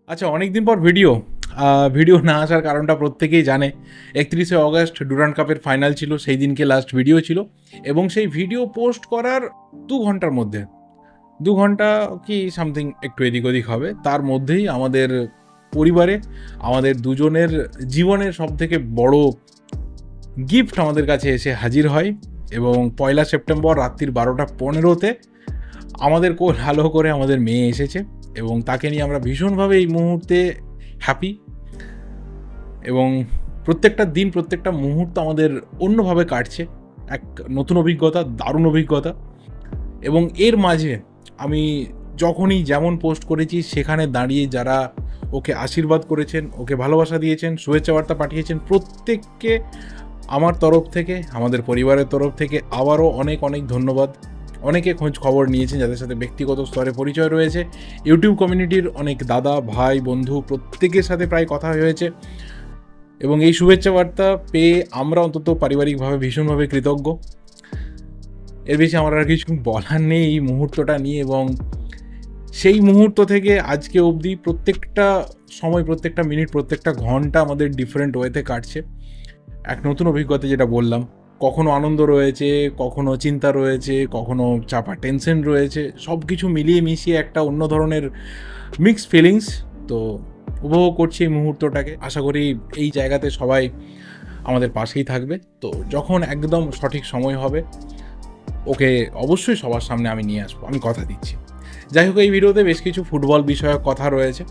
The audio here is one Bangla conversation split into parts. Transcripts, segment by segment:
আচ্ছা, অনেকদিন পর ভিডিও না আসার কারণটা প্রত্যেকেই জানে। 31শে অগস্ট ডুরান্ড কাপের ফাইনাল ছিল, সেই দিনকে লাস্ট ভিডিও ছিল এবং সেই ভিডিও পোস্ট করার 2 ঘন্টার মধ্যে 2 ঘন্টা কি সামথিং একটু এদিক ওদিক হবে, তার মধ্যেই আমাদের পরিবারে আমাদের দুজনের জীবনের সবথেকে বড় গিফট আমাদের কাছে এসে হাজির হয় এবং 1 সেপ্টেম্বর রাত্রির 12:15-তে আমাদের কোল আলো করে আমাদের মেয়ে এসেছে এবং তাকে নিয়ে আমরা ভীষণভাবে এই মুহূর্তে হ্যাপি এবং প্রত্যেকটা দিন প্রত্যেকটা মুহূর্ত আমাদের অন্যভাবে কাটছে। এক নতুন অভিজ্ঞতা, দারুণ অভিজ্ঞতা। এবং এর মাঝে আমি যখনই যেমন পোস্ট করেছি সেখানে দাঁড়িয়ে যারা ওকে আশীর্বাদ করেছেন, ওকে ভালোবাসা দিয়েছেন, শুভেচ্ছা বার্তা পাঠিয়েছেন, প্রত্যেককে আমার তরফ থেকে, আমাদের পরিবারের তরফ থেকে আবারও অনেক অনেক ধন্যবাদ। অনেকে খোঁজ খবর নিয়েছেন যাদের সাথে ব্যক্তিগত স্তরে পরিচয় রয়েছে। ইউটিউব কমিউনিটির অনেক দাদা, ভাই, বন্ধু প্রত্যেকের সাথে প্রায় কথা হয়েছে এবং এই শুভেচ্ছা বার্তা পেয়ে আমরা অন্তত পারিবারিকভাবে ভীষণভাবে কৃতজ্ঞ। এর বেশি আমার আর কিছু বলার নেই এই মুহূর্তটা নিয়ে এবং সেই মুহূর্ত থেকে আজকে অবধি প্রত্যেকটা সময়, প্রত্যেকটা মিনিট, প্রত্যেকটা ঘন্টা আমাদের ডিফারেন্ট ওয়েতে কাটছে। এক নতুন অভিজ্ঞতা, যেটা বললাম, কখনো আনন্দ রয়েছে, কখনো চিন্তা রয়েছে, কখনো চাপা টেনশন রয়েছে, সব কিছু মিলিয়ে মিশিয়ে একটা অন্য ধরনের মিক্সড ফিলিংস। তো উপভোগ করছি এই মুহূর্তটাকে। আশা করি এই জায়গাতে সবাই আমাদের পাশেই থাকবে। তো যখন একদম সঠিক সময় হবে ওকে অবশ্যই সবার সামনে আমি নিয়ে আসবো, আমি কথা দিচ্ছি। যাই হোক, এই ভিডিওতে বেশ কিছু ফুটবল বিষয়ক কথা রয়েছে,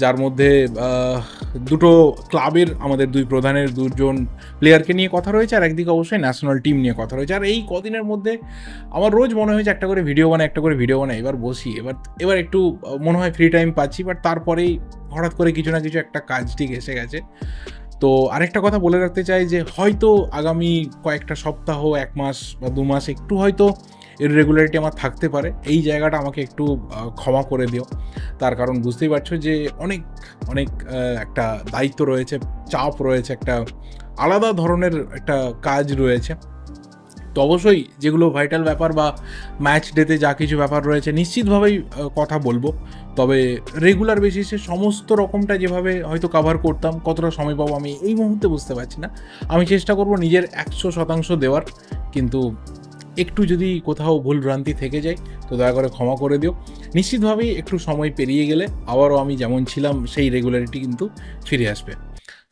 যার মধ্যে দুটো ক্লাবের, আমাদের দুই প্রধানের দুজন প্লেয়ারকে নিয়ে কথা রয়েছে, আর একদিকে অবশ্যই ন্যাশনাল টিম নিয়ে কথা রয়েছে। আর এই কদিনের মধ্যে আমার রোজ মনে হয়েছে একটা করে ভিডিও বানাই, একটা করে ভিডিও বানাই। এবার বসি, এবার একটু মনে হয় ফ্রি টাইম পাচ্ছি, বাট তারপরেই হঠাৎ করে কিছু না কিছু একটা কাজ ঠিক এসে গেছে। তো আরেকটা কথা বলে রাখতে চাই যে হয়তো আগামী কয়েকটা সপ্তাহ, 1 মাস বা 2 মাস একটু হয়তো ইররেগুলারিটি আমার থাকতে পারে। এই জায়গাটা আমাকে একটু ক্ষমা করে দিও। তার কারণ বুঝতেই পারছো যে অনেক অনেক একটা দায়িত্ব রয়েছে, চাপ রয়েছে, একটা আলাদা ধরনের একটা কাজ রয়েছে। তো অবশ্যই যেগুলো ভাইটাল ব্যাপার বা ম্যাচ ডেতে যা কিছু ব্যাপার রয়েছে নিশ্চিতভাবেই কথা বলবো। তবে রেগুলার বেসিসে সমস্ত রকমটা যেভাবে হয়তো কাভার করতাম, কতটা সময় পাবো আমি এই মুহূর্তে বুঝতে পারছি না। আমি চেষ্টা করব নিজের 100% দেওয়ার, কিন্তু একটু যদি কোথাও ভুল ভ্রান্তি থেকে যায় তো দয়া করে ক্ষমা করে দিও। নিশ্চিতভাবেই একটু সময় পেরিয়ে গেলে আবারও আমি যেমন ছিলাম সেই রেগুলারিটি কিন্তু ফিরে আসবে।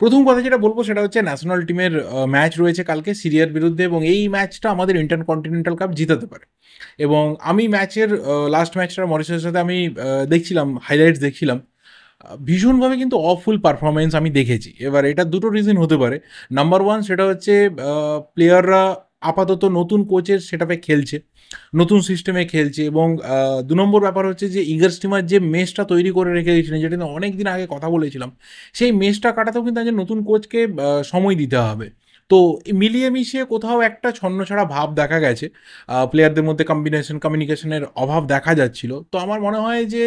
প্রথম কথা যেটা বলবো সেটা হচ্ছে ন্যাশনাল টিমের ম্যাচ রয়েছে কালকে সিরিয়ার বিরুদ্ধে এবং এই ম্যাচটা আমাদের ইন্টারকন্টিনেন্টাল কাপ জিতাতে পারে। এবং আমি ম্যাচের লাস্ট ম্যাচটা মরিশাসের সাথে আমি দেখছিলাম, হাইলাইটস দেখছিলাম। ভীষণভাবে কিন্তু অফুল পারফরমেন্স আমি দেখেছি। এবার এটার দুটো রিজন হতে পারে। নাম্বার 1 সেটা হচ্ছে প্লেয়াররা আপাতত নতুন কোচের সেটআপে খেলছে, নতুন সিস্টেমে খেলছে এবং ২ নম্বর ব্যাপার হচ্ছে যে ইগল স্টিমার যে মেসটা তৈরি করে রেখে দিয়েছিলেন, যেটা নিয়ে অনেক দিন আগে কথা বলেছিলাম, সেই মেসটা কাটাতেও কিন্তু একজন নতুন কোচকে সময় দিতে হবে। তো মিলিয়ে মিশিয়ে কোথাও একটা ছন্নছাড়া ভাব দেখা গেছে। প্লেয়ারদের মধ্যে কমিউনিকেশনের অভাব দেখা যাচ্ছিল। তো আমার মনে হয় যে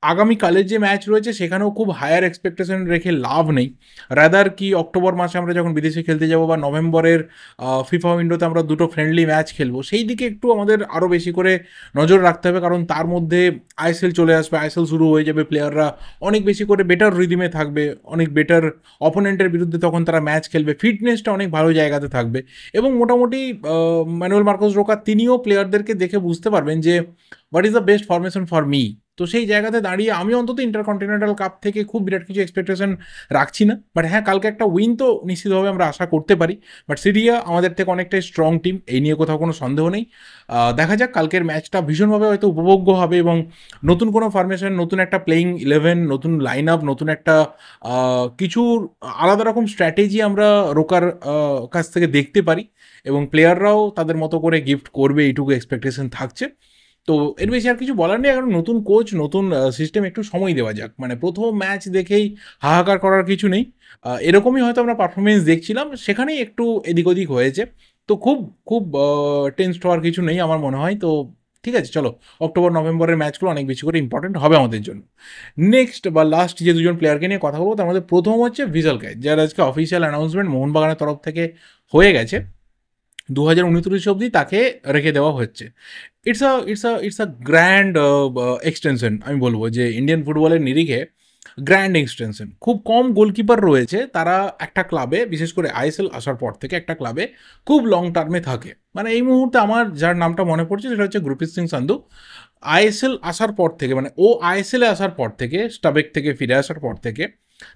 আগামীকালের যে ম্যাচ রয়েছে সেখানেও খুব হায়ার এক্সপেকটেশন রেখে লাভ নেই। রাদার কি অক্টোবর মাসে আমরা যখন বিদেশে খেলতে যাব বা নভেম্বরের ফিফা উইন্ডোতে আমরা দুটো ফ্রেন্ডলি ম্যাচ খেলবো, সেই দিকে একটু আমাদের আরও বেশি করে নজর রাখতে হবে, কারণ তার মধ্যে আইএসএল চলে আসবে, আইএসএল শুরু হয়ে যাবে, প্লেয়াররা অনেক বেশি করে বেটার রিদিমে থাকবে, অনেক বেটার অপোনেন্টের বিরুদ্ধে তখন তারা ম্যাচ খেলবে, ফিটনেসটা অনেক ভালো জায়গাতে থাকবে এবং মোটামুটি ম্যানুয়েল মার্কোস রোকা তিনিও প্লেয়ারদেরকে দেখে বুঝতে পারবেন যে what is the best formation for me. তো সেই জায়গাতে দাঁড়িয়ে আমি অন্তত ইন্টারকন্টিনেন্টাল কাপ থেকে খুব বিরাট কিছু এক্সপেকটেশন রাখছি না। বাট হ্যাঁ, কালকে একটা উইন তো নিশ্চিতভাবে আমরা আশা করতে পারি। বাট সিরিয়া আমাদের থেকে অনেকটাই স্ট্রং টিম, এই নিয়ে কোথাও কোনো সন্দেহ নেই। দেখা যাক, কালকের ম্যাচটা ভীষণভাবে হয়তো উপভোগ্য হবে এবং নতুন কোনো ফরমেশন, নতুন একটা প্লেয়িং ইলেভেন, নতুন লাইন আপ, নতুন একটা কিছুর আলাদা রকম স্ট্র্যাটেজি আমরা রোকার কাছ থেকে দেখতে পারি এবং প্লেয়াররাও তাদের মতো করে গিফট করবে, এইটুকু এক্সপেকটেশন থাকছে। তো এর বেশি আর কিছু বলার নেই। এখন নতুন কোচ, নতুন সিস্টেম, একটু সময় দেওয়া যাক। মানে প্রথম ম্যাচ দেখেই হাহাকার করার কিছু নেই। এরকমই হয়তো আমরা পারফরমেন্স দেখছিলাম, সেখানেই একটু এদিক ওদিক হয়েছে। তো খুব খুব টেনসড হওয়ার কিছু নেই আমার মনে হয়। তো ঠিক আছে, চলো, অক্টোবর নভেম্বরের ম্যাচগুলো অনেক বেশি করে ইম্পর্টেন্ট হবে আমাদের জন্য। নেক্সট বা লাস্ট যে দুজন প্লেয়ারকে নিয়ে কথা বলবো তার মধ্যে প্রথম হচ্ছে ভিজাল ক্যাচ, যার আজকে অফিসিয়াল অ্যানাউন্সমেন্ট মোহনবাগানের তরফ থেকে হয়ে গেছে। 2029 অবধি তাকে রেখে দেওয়া হচ্ছে। ইটস আ গ্র্যান্ড এক্সটেনশন, আমি বলবো যে ইন্ডিয়ান ফুটবলের নিরিখে গ্র্যান্ড এক্সটেনশন। খুব কম গোলকিপার রয়েছে তারা একটা ক্লাবে, বিশেষ করে আইএসএল আসার পর থেকে একটা ক্লাবে খুব লং টার্মে থাকে। মানে এই মুহূর্তে আমার যার নামটা মনে পড়ছে সেটা হচ্ছে গুরপ্রীত সিং সান্ধু। আইএসএল আসার পর থেকে, মানে ও আইএসএলে আসার পর থেকে, স্টাবেক থেকে ফিরে আসার পর থেকে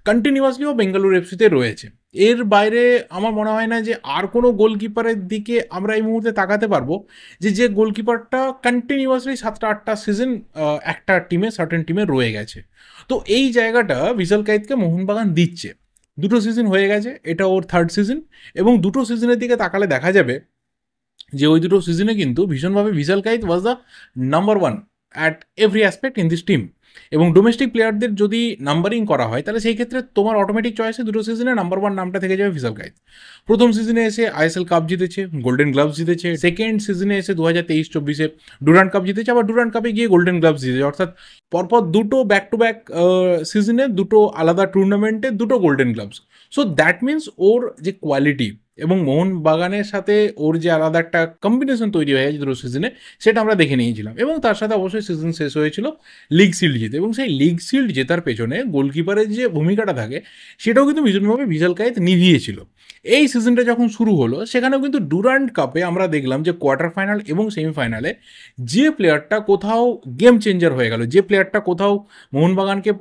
কন্টিনিউয়াসলি ও বেঙ্গালুরু এফসিতে রয়েছে। এর বাইরে আমার মনে হয় না যে আর কোনো গোলকিপারের দিকে আমরা এই মুহূর্তে তাকাতে পারবো যে গোলকিপারটা কন্টিনিউয়াসলি 7-8টা সিজন একটা টিমে, সার্টেন টিমে রয়ে গেছে। তো এই জায়গাটা ভিসাল কাইতকে মোহনবাগান দিচ্ছে। 2টো সিজন হয়ে গেছে, এটা ওর 3rd সিজন, এবং 2টো সিজনের দিকে তাকালে দেখা যাবে যে ওই 2টো সিজনে কিন্তু ভীষণভাবে Vishal Kaith was the number 1 at every aspect in this team. এবং ডোমেস্টিক প্লেয়ারদের যদি নাম্বারিং করা হয় তাহলে সেই ক্ষেত্রে তোমার অটোমেটিক চয়েসে 2টো সিজনে নাম্বার 1 নামটা থেকে যাবে ভিসাল কাইত। প্রথম সিজনে এসে আইএসএল কাপ জিতেছে, গোল্ডেন গ্লাভস জিতেছে। সেকেন্ড সিজনে এসে 2023-24-এ ডুরান্ড কাপ জিতেছে, আবার ডুরান্ড কাপে গিয়ে গোল্ডেন গ্লাভস জিতেছে। অর্থাৎ পরপর 2টো ব্যাক টু ব্যাক সিজনে, 2টো আলাদা টুর্নামেন্টে 2টো golden gloves. So that means ওর যে কোয়ালিটি এবং মোহনবাগানের সাথে ওর যে আলাদা একটা কম্বিনেশন তৈরি হয়ে গেছে 2টো সিজনে, সেটা আমরা দেখে নিয়েছিলাম। এবং তার সাথে অবশ্যই সিজন শেষ হয়েছিল লিগ শিল্ড জিতে, এবং সেই লিগ শিল্ড জেতার পেছনে গোলকিপারের যে ভূমিকাটা থাকে সেটাও কিন্তু ভীষণভাবে ভিসাল কাইত নিভিয়েছিল। এই সিজনটা যখন শুরু হলো সেখানেও কিন্তু ডুরান্ড কাপে আমরা দেখলাম যে কোয়ার্টার ফাইনাল এবং সেমিফাইনালে যে প্লেয়ারটা কোথাও গেম চেঞ্জার হয়ে গেল, যে প্লেয়ারটা কোথাও মোহনবাগানকে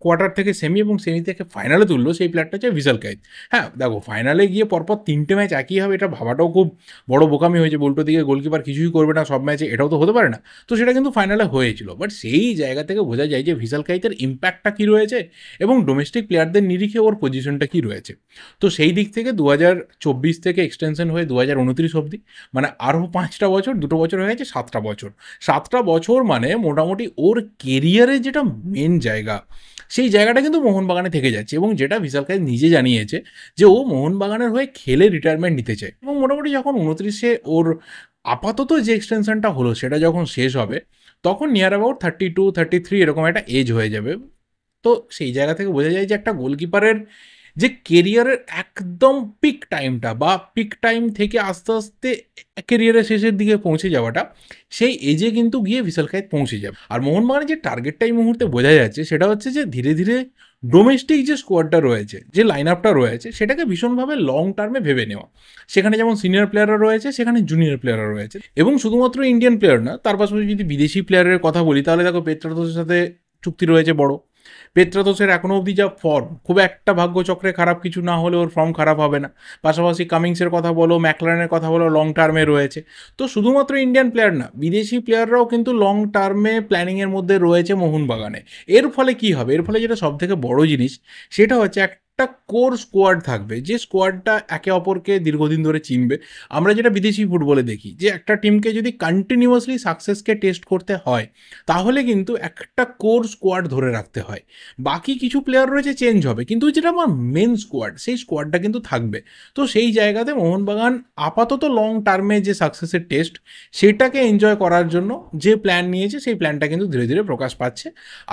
কোয়ার্টার থেকে সেমি এবং সেমি থেকে ফাইনালে তুললো, সেই প্লেয়ারটা হচ্ছে ভিসাল কাইত। হ্যাঁ দেখো, ফাইনালে গিয়ে পরপর 3টে ম্যাচ একই হবে এটা ভাবাটাও খুব বড় বোকামি হয়েছে। উল্টো দিকে গোলকিপার কিছুই করবে না সব ম্যাচে, এটাও তো হতে পারে না। তো সেটা কিন্তু ফাইনালে হয়েছিল, বাট সেই জায়গা থেকে বোঝা যায় যে ভিসাল কাইতের ইম্প্যাক্টটা কী রয়েছে এবং ডোমেস্টিক প্লেয়ারদের নিরিখে ওর পজিশনটা কী রয়েছে। তো সেই দিক থেকে 2024 থেকে এক্সটেনশন হয়ে 2029 অবধি, মানে আরও 5টা বছর, 2টো বছর হয়ে গেছে 7টা বছর। 7টা বছর মানে মোটামুটি ওর কেরিয়ারের যেটা মেন জায়গা, সেই জায়গাটা কিন্তু মোহনবাগানে থেকে যাচ্ছে। এবং যেটা ভিসাল কাইত নিজে জানিয়েছে যে ও মোহনবাগানের হয়ে খেলে রিটায়ারমেন্ট নিতে চায়। এবং মোটামুটি যখন 29-এ ওর আপাতত যে এক্সটেনশনটা হলো সেটা যখন শেষ হবে, তখন নিয়ার অ্যাবাউট 32-33 এরকম একটা এজ হয়ে যাবে। তো সেই জায়গা থেকে বোঝা যায় যে একটা গোলকিপারের যে কেরিয়ারের একদম পিক টাইমটা, বা পিক টাইম থেকে আস্তে আস্তে কেরিয়ারের শেষের দিকে পৌঁছে যাওয়াটা, সেই এজে কিন্তু গিয়ে ভিসাল কাইত পৌঁছে যাবে। আর মোহনবাগানের যে টার্গেটটা এই মুহূর্তে বোঝা যাচ্ছে সেটা হচ্ছে যে ধীরে ধীরে ডোমেস্টিক যে স্কোয়াডটা রয়েছে, যে লাইন আপটা রয়েছে, সেটাকে ভীষণভাবে লং টার্মে ভেবে নেওয়া। সেখানে যেমন সিনিয়র প্লেয়াররা রয়েছে, সেখানে জুনিয়র প্লেয়াররা রয়েছে, এবং শুধুমাত্র ইন্ডিয়ান প্লেয়ার না, তার পাশাপাশি যদি বিদেশি প্লেয়ারের কথা বলি তাহলে দেখো পেত্রাতোসের সাথে চুক্তি রয়েছে বড়। পেত্রাতোসের এখনও অবধি যা ফর্ম, খুব একটা ভাগ্যচক্রে খারাপ কিছু না হলে ওর ফর্ম খারাপ হবে না। পাশাপাশি কামিংসের কথা বলো, ম্যাকলারেনের কথা বলো, লং টার্মে রয়েছে। তো শুধুমাত্র ইন্ডিয়ান প্লেয়ার না, বিদেশি প্লেয়াররাও কিন্তু লং টার্মে প্ল্যানিংয়ের মধ্যে রয়েছে মোহনবাগানে। এর ফলে কি হবে, এর ফলে যেটা সব থেকে বড় জিনিস সেটা হচ্ছে একটা কোর স্কোয়াড থাকবে, যে স্কোয়াডটা একে অপরকে দীর্ঘদিন ধরে চিনবে। আমরা যেটা বিদেশি ফুটবলে দেখি যে একটা টিমকে যদি কন্টিনিউয়াসলি সাকসেসকে টেস্ট করতে হয় তাহলে কিন্তু একটা কোর স্কোয়াড ধরে রাখতে হয়। বাকি কিছু প্লেয়ার রয়েছে চেঞ্জ হবে, কিন্তু যেটা আমার মেন স্কোয়াড, সেই স্কোয়াডটা কিন্তু থাকবে। তো সেই জায়গাতে মোহনবাগান আপাতত লং টার্মে যে সাকসেসের টেস্ট সেটাকে এনজয় করার জন্য যে প্ল্যান নিয়েছে, সেই প্ল্যানটা কিন্তু ধীরে ধীরে প্রকাশ পাচ্ছে।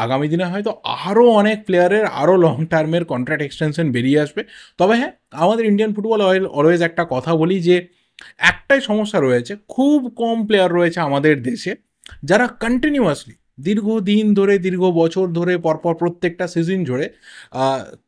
আগামী দিনে হয়তো আরও অনেক প্লেয়ারের আরও লং টার্মের কন্ট্রাক্ট এক্সটেনশন বেরিয়ে আসবে। তবে হ্যাঁ, আমাদের ইন্ডিয়ান ফুটবল অলওয়েজ একটা কথা বলি যে একটাই সমস্যা রয়েছে, খুব কম প্লেয়ার রয়েছে আমাদের দেশে যারা কন্টিনিউয়াসলি দীর্ঘদিন ধরে, দীর্ঘ বছর ধরে, পরপর প্রত্যেকটা সিজন জুড়ে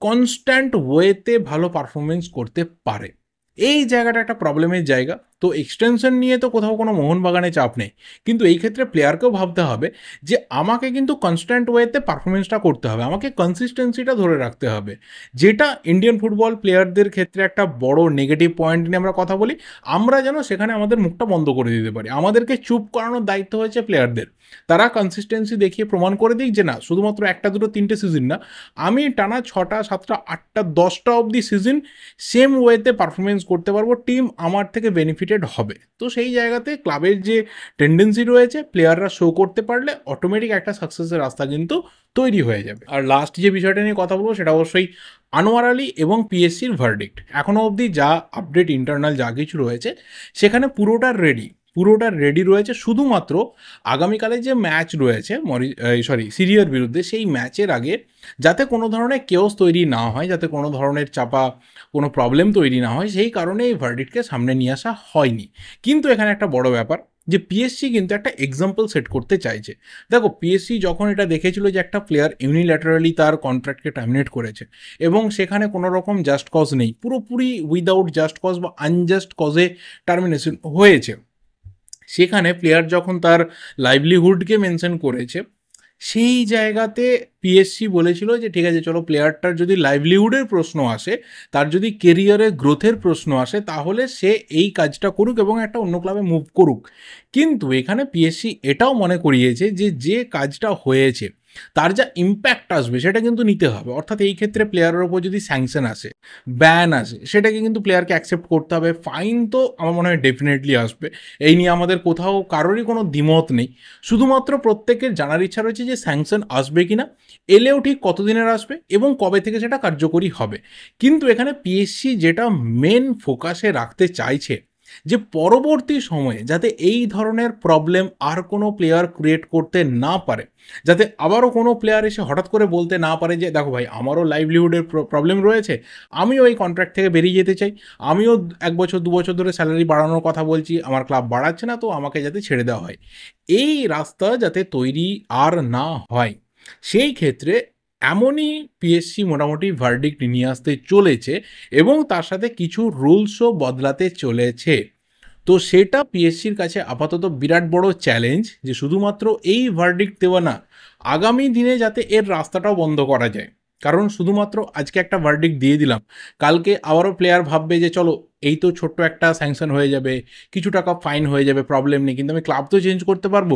কনস্ট্যান্ট ওয়েতে ভালো পারফরমেন্স করতে পারে। এই জায়গাটা একটা প্রবলেমের জায়গা। তো এক্সটেনশন নিয়ে তো কোথাও কোনো মোহনবাগানে চাপ নেই, কিন্তু এই ক্ষেত্রে প্লেয়ারকেও ভাবতে হবে যে আমাকে কিন্তু কনস্ট্যান্ট ওয়েতে পারফরমেন্সটা করতে হবে, আমাকে কনসিস্টেন্সিটা ধরে রাখতে হবে। যেটা ইন্ডিয়ান ফুটবল প্লেয়ারদের ক্ষেত্রে একটা বড় নেগেটিভ পয়েন্ট নিয়ে আমরা কথা বলি, আমরা যেন সেখানে আমাদের মুখটা বন্ধ করে দিতে পারি। আমাদেরকে চুপ করানোর দায়িত্ব হয়েছে প্লেয়ারদের। তারা কনসিস্টেন্সি দেখিয়ে প্রমাণ করে দিক যে না, শুধুমাত্র 1টা 2টো 3টে সিজন না, আমি টানা 6টা 7টা 8টা 10টা অবধি সিজন সেম ওয়েতে পারফরমেন্স করতে পারবো, টিম আমার থেকে বেনিফিটেড হবে। তো সেই জায়গাতে ক্লাবের যে টেন্ডেন্সি রয়েছে, প্লেয়াররা শো করতে পারলে অটোমেটিক একটা সাকসেসের রাস্তা কিন্তু তৈরি হয়ে যাবে। আর লাস্ট যে বিষয়টা নিয়ে কথা বলবো সেটা অবশ্যই আনোয়ার আলী এবং পিএসসির ভার্ডিক্ট। এখনও অবধি যা আপডেট ইন্টারনাল যা কিছু রয়েছে সেখানে পুরোটা রেডি রয়েছে। শুধুমাত্র আগামীকালে যে ম্যাচ রয়েছে সিরিয়ার বিরুদ্ধে, সেই ম্যাচের আগে যাতে কোনো ধরনের কেওস তৈরি না হয়, যাতে কোনো ধরনের চাপা কোনো প্রবলেম তৈরি না হয়, সেই কারণে এই ভার্ডিক্টকে সামনে নিয়ে আসা হয়নি। কিন্তু এখানে একটা বড় ব্যাপার যে পিএসসি কিন্তু একটা এক্সাম্পল সেট করতে চাইছে। দেখো পিএসসি যখন এটা দেখেছিল যে একটা প্লেয়ার ইউনিল্যাটারালি তার কন্ট্রাক্টকে টার্মিনেট করেছে এবং সেখানে কোনো রকম জাস্ট কজ নেই, পুরোপুরি উইদাউট জাস্ট কজ বা আনজাস্ট কজে টার্মিনেশন হয়েছে, সেখানে প্লেয়ার যখন তার লাইভলিহুডকে মেনশন করেছে, সেই জায়গাতে পিএসসি বলেছিল যে ঠিক আছে চলো, প্লেয়ারটার যদি লাইভলিহুডের প্রশ্ন আসে, তার যদি কেরিয়ারে গ্রোথের প্রশ্ন আসে, তাহলে সে এই কাজটা করুক এবং একটা অন্য ক্লাবে মুভ করুক। কিন্তু এখানে পিএসসি এটাও মনে করিয়েছে যে যে কাজটা হয়েছে তার যা ইম্প্যাক্ট আসবে সেটা কিন্তু নিতে হবে। অর্থাৎ এই ক্ষেত্রে প্লেয়ারের ওপর যদি স্যাংশন আসে, ব্যান আসে, সেটাকে কিন্তু প্লেয়ারকে অ্যাকসেপ্ট করতে হবে। ফাইন তো আমার মনে হয় ডেফিনেটলি আসবে, এই নিয়ে আমাদের কোথাও কারোরই কোনো দ্বিমত নেই। শুধুমাত্র প্রত্যেকের জানার ইচ্ছা রয়েছে যে স্যাংশন আসবে কিনা, এলেও ঠিক কতদিনের আসবে এবং কবে থেকে সেটা কার্যকরী হবে। কিন্তু এখানে পিএসসি যেটা মেন ফোকাসে রাখতে চাইছে, যে পরবর্তী সময়ে যাতে এই ধরনের প্রবলেম আর কোনো প্লেয়ার ক্রিয়েট করতে না পারে, যাতে আবারও কোনো প্লেয়ার এসে হঠাৎ করে বলতে না পারে যে দেখো ভাই আমারও লাইভলিহুডের প্রবলেম রয়েছে, আমিও এই কন্ট্রাক্ট থেকে বেরিয়ে যেতে চাই, আমিও 1 বছর 2 বছর ধরে স্যালারি বাড়ানোর কথা বলছি, আমার ক্লাব বাড়াচ্ছে না, তো আমাকে যাতে ছেড়ে দেওয়া হয়। এই রাস্তা যাতে তৈরি আর না হয়, সেই ক্ষেত্রে এমনই পিএসসি মোটামুটি ভার্ডিক্ট নিয়ে আসতে চলেছে এবং তার সাথে কিছু রুলসও বদলাতে চলেছে। তো সেটা পিএসসির কাছে আপাতত বিরাট বড় চ্যালেঞ্জ, যে শুধুমাত্র এই ভার্ডিক্ট দেওয়া না, আগামী দিনে যাতে এর রাস্তাটাও বন্ধ করা যায়। কারণ শুধুমাত্র আজকে একটা ভার্ডিক্ট দিয়ে দিলাম, কালকে আবারও প্লেয়ার ভাববে যে চলো এই তো ছোট্ট একটা স্যাংশন হয়ে যাবে, কিছু টাকা ফাইন হয়ে যাবে, প্রবলেম নেই, কিন্তু আমি ক্লাব তো চেঞ্জ করতে পারবো,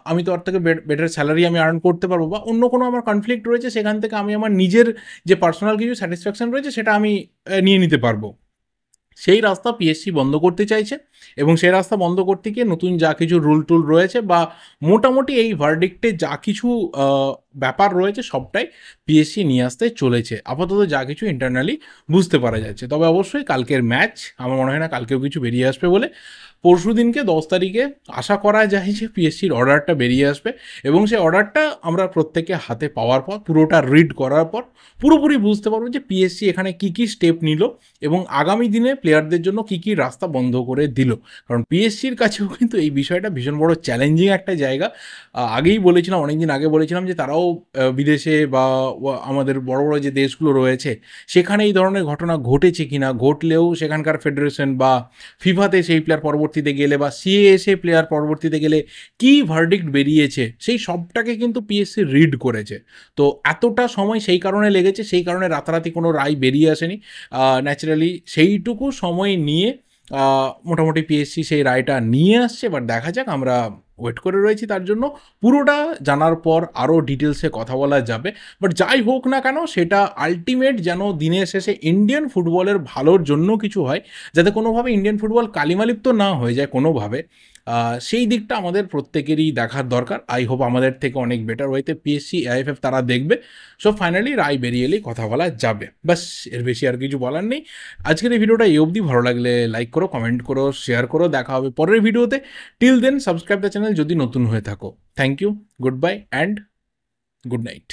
আমি তো ওর থেকে বেটার স্যালারি আমি আর্ন করতে পারবো, বা অন্য কোনো আমার কনফ্লিক্ট রয়েছে, সেখান থেকে আমি আমার নিজের যে পার্সোনাল কিছু স্যাটিসফ্যাকশন রয়েছে সেটা আমি নিয়ে নিতে পারবো। সেই রাস্তা পিএসসি বন্ধ করতে চাইছে এবং সেই রাস্তা বন্ধ করতে গিয়ে নতুন যা কিছু রুল টুল রয়েছে বা মোটামুটি এই ভার্ডিক্টে যা কিছু ব্যাপার রয়েছে সবটাই পিএসসি নিয়ে আসতে চলেছে। আপাতত যা কিছু ইন্টারনালি বুঝতে পারা যাচ্ছে, তবে অবশ্যই কালকের ম্যাচ আমার মনে হয় না কালকেও কিছু বেরিয়ে আসবে বলে। পরশু দিনকে 10 তারিখে আশা করা যায় যে পিএসসির অর্ডারটা বেরিয়ে আসবে এবং সেই অর্ডারটা আমরা প্রত্যেকে হাতে পাওয়ার পর, পুরোটা রিড করার পর পুরোপুরি বুঝতে পারবো যে পিএসসি এখানে কী কী স্টেপ নিল এবং আগামী দিনে প্লেয়ারদের জন্য কী কী রাস্তা বন্ধ করে দিল। কারণ পিএসসির কাছেও কিন্তু এই বিষয়টা ভীষণ বড় চ্যালেঞ্জিং একটা জায়গা। আগেই বলেছিলাম, অনেকদিন আগে বলেছিলাম যে তারাও বিদেশে বা আমাদের বড় বড় যে দেশগুলো রয়েছে সেখানে এই ধরনের ঘটনা ঘটেছে কিনা, ঘটলেও সেখানকার ফেডারেশন বা ফিফাতে সেই প্লেয়ার পরবর্তীতে গেলে বা সিএএসএ প্লেয়ার পরবর্তীতে গেলে কী ভার্ডিক্ট বেরিয়েছে, সেই সবটাকে কিন্তু পিএসসি রিড করেছে। তো এতটা সময় সেই কারণে লেগেছে, সেই কারণে রাতারাতি কোনো রায় বেরিয়ে আসেনি। ন্যাচারালি সেইটুকু সময় নিয়ে মোটামুটি পিএসসি সেই রায়টা নিয়ে আসছে। এবার দেখা যাক, আমরা ওয়েট করে রয়েছি তার জন্য। পুরোটা জানার পর আরও ডিটেলসে কথা বলা যাবে। বাট যাই হোক না কেন, সেটা আলটিমেট যেন দিনের শেষে ইন্ডিয়ান ফুটবলের ভালোর জন্য কিছু হয়, যাতে কোনোভাবে ইন্ডিয়ান ফুটবল কালিমালিপ্ত না হয়ে যায় কোনোভাবে, সেই দিকটা আমাদের প্রত্যেকেরই দেখার দরকার। আই হোপ আমাদের থেকে অনেক বেটার ওয়েতে পিএসসি এআইএফএফ তারা দেখবে। সো ফাইনালি রায় বেরিয়ে এলেই কথা বলা যাবে, বাস, এর বেশি আর কিছু বলার নেই। আজকের এই ভিডিওটা এই অবধি। ভালো লাগলে লাইক করো, কমেন্ট করো, শেয়ার করো। দেখা হবে পরের ভিডিওতে। Till then subscribe the channel যদি নতুন হয়ে থাকো। Thank you, good bye and good night.